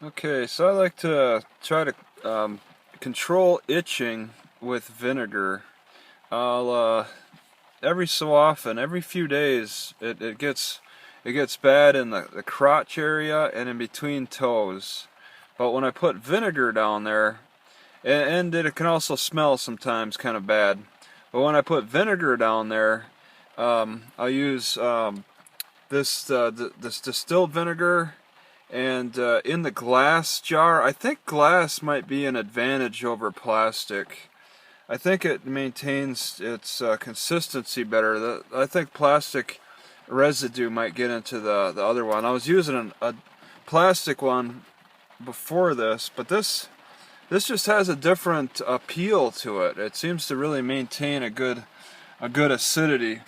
Okay, so I like to try to control itching with vinegar. I'll every so often, every few days, it gets bad in the crotch area and in between toes. But when I put vinegar down there, and it can also smell sometimes kind of bad. But when I put vinegar down there, I'll use this distilled vinegar. And in the glass jar, I think glass might be an advantage over plastic. I think it maintains its consistency better. I think plastic residue might get into the other one. I was using a plastic one before this, but this just has a different appeal to it. It seems to really maintain a good acidity.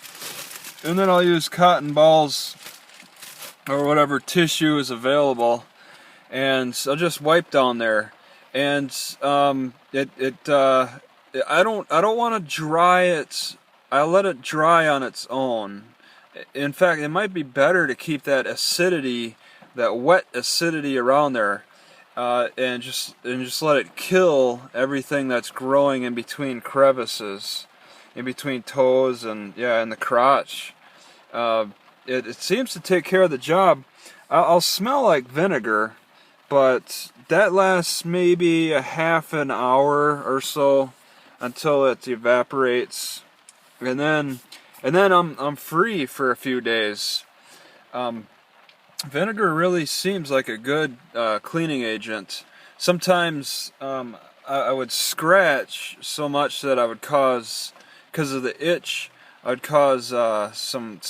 And then I'll use cotton balls or whatever tissue is available, and I'll just wipe down there. And I don't want to dry it. I let it dry on its own. In fact, it might be better to keep that acidity, that wet acidity around there, and just let it kill everything that's growing in between crevices, in between toes and in the crotch. It seems to take care of the job. I'll smell like vinegar, but that lasts maybe a half an hour or so until it evaporates, and then I'm free for a few days. Vinegar really seems like a good cleaning agent. Sometimes I would scratch so much that I would cause, because of the itch, I'd cause some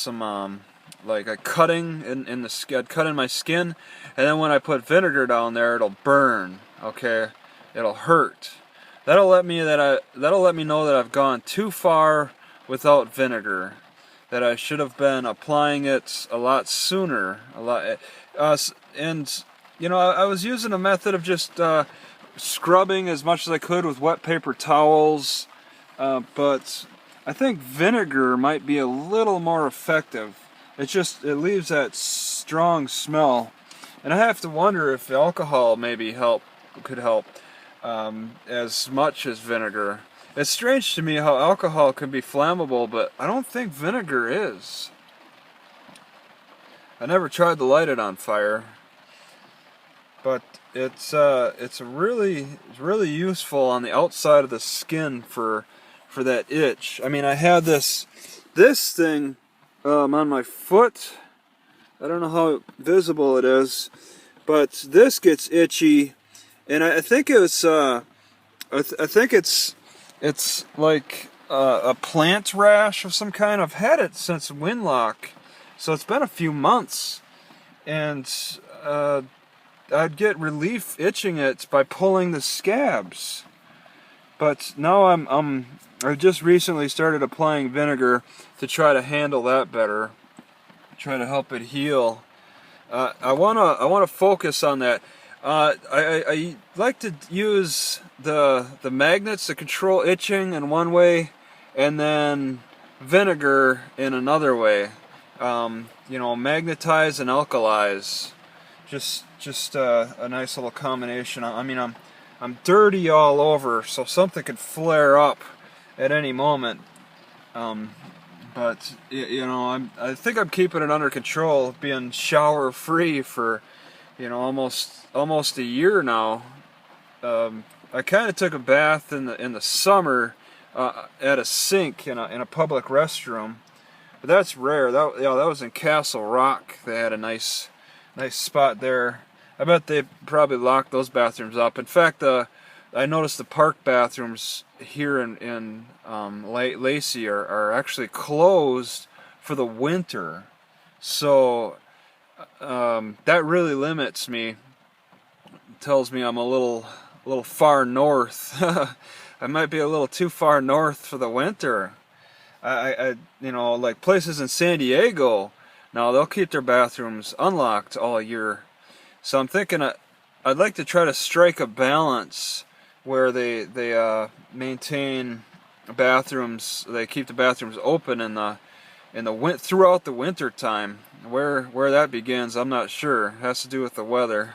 like a cutting in the skin. I'd cut in my skin, and then when I put vinegar down there, it'll burn. Okay, it'll hurt. That'll let me know that I've gone too far without vinegar. That I should have been applying it a lot sooner. And I was using a method of just scrubbing as much as I could with wet paper towels, but I think vinegar might be a little more effective. It leaves that strong smell, and I have to wonder if alcohol could help as much as vinegar. It's strange to me how alcohol can be flammable, but I don't think vinegar is. I never tried to light it on fire, but it's really useful on the outside of the skin for that itch. I mean, I had this thing on my foot. I don't know how visible it is, but this gets itchy, and I think it's like a plant rash of some kind. I've had it since Winlock, so it's been a few months, and I'd get relief itching it by pulling the scabs. But now I just recently started applying vinegar to try to handle that better, try to help it heal. I wanna focus on that. I like to use the magnets to control itching in one way, and then vinegar in another way. Magnetize and alkalize. Just a nice little combination. I mean, I'm dirty all over, so something could flare up at any moment. But I think I'm keeping it under control, being shower free for almost a year now. I kind of took a bath in the summer at a sink in a public restroom, but that's rare. That was in Castle Rock. They had a nice spot there. I bet they probably locked those bathrooms up. In fact, I noticed the park bathrooms here in Lacey are actually closed for the winter. So that really limits me. It tells me I'm a little far north. I might be a little too far north for the winter. Like places in San Diego, now they'll keep their bathrooms unlocked all year. So I'm thinking I'd like to try to strike a balance where they maintain bathrooms, they keep the bathrooms open in throughout the winter time. Where that begins, I'm not sure. It has to do with the weather.